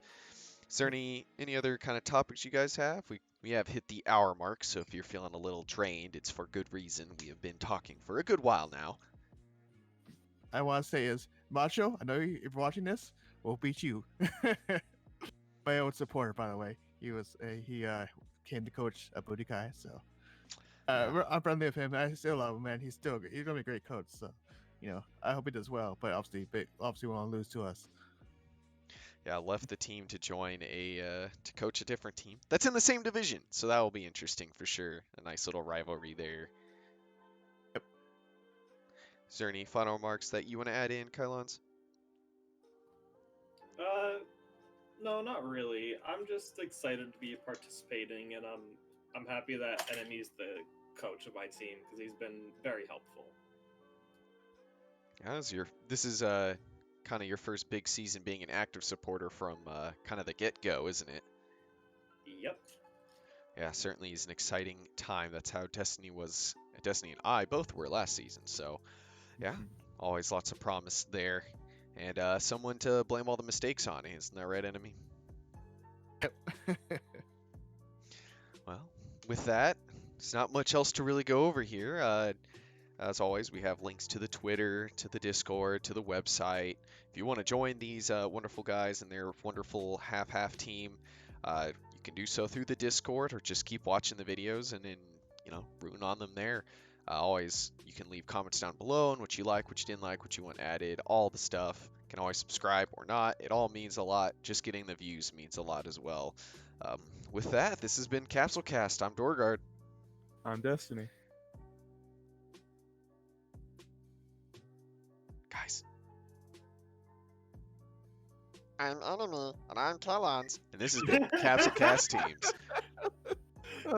Is there any other kind of topics you guys have? We have hit the hour mark, so if you're feeling a little drained, it's for good reason. We have been talking for a good while now. I want to say is Macho. I know if you're watching this, we'll beat you. My old supporter, by the way. He came to coach at Budokai, so I'm friendly with him. I still love him, man. He's gonna be a great coach. So, I hope he does well. But obviously, we want to lose to us. Yeah, left the team to join to coach a different team that's in the same division, so that will be interesting for sure. A nice little rivalry there. Yep. Is there any final remarks that you want to add in, Kilons? No, not really. I'm just excited to be participating, and I'm happy that Enemy's the coach of my team because he's been very helpful. Yeah, this is kind of your first big season being an active supporter from kind of the get-go, isn't it? Yep. Yeah, certainly is an exciting time. That's how Destiny and I both were last season. So, yeah, always lots of promise there. And someone to blame all the mistakes on, isn't that right, Enemy? Yep. Well, with that, there's not much else to really go over here. As always, we have links to the Twitter, to the Discord, to the website. If you want to join these wonderful guys and their wonderful half-half team, you can do so through the Discord or just keep watching the videos and then, rooting on them there. Always, you can leave comments down below on what you like, what you didn't like, what you want added, all the stuff. You can always subscribe or not. It all means a lot. Just getting the views means a lot as well. With that, this has been Capsule Cast. I'm DoorGuard. I'm Destiny. Guys. I'm Enemy, and I'm Kilons. And this has been Capsule Cast Teams.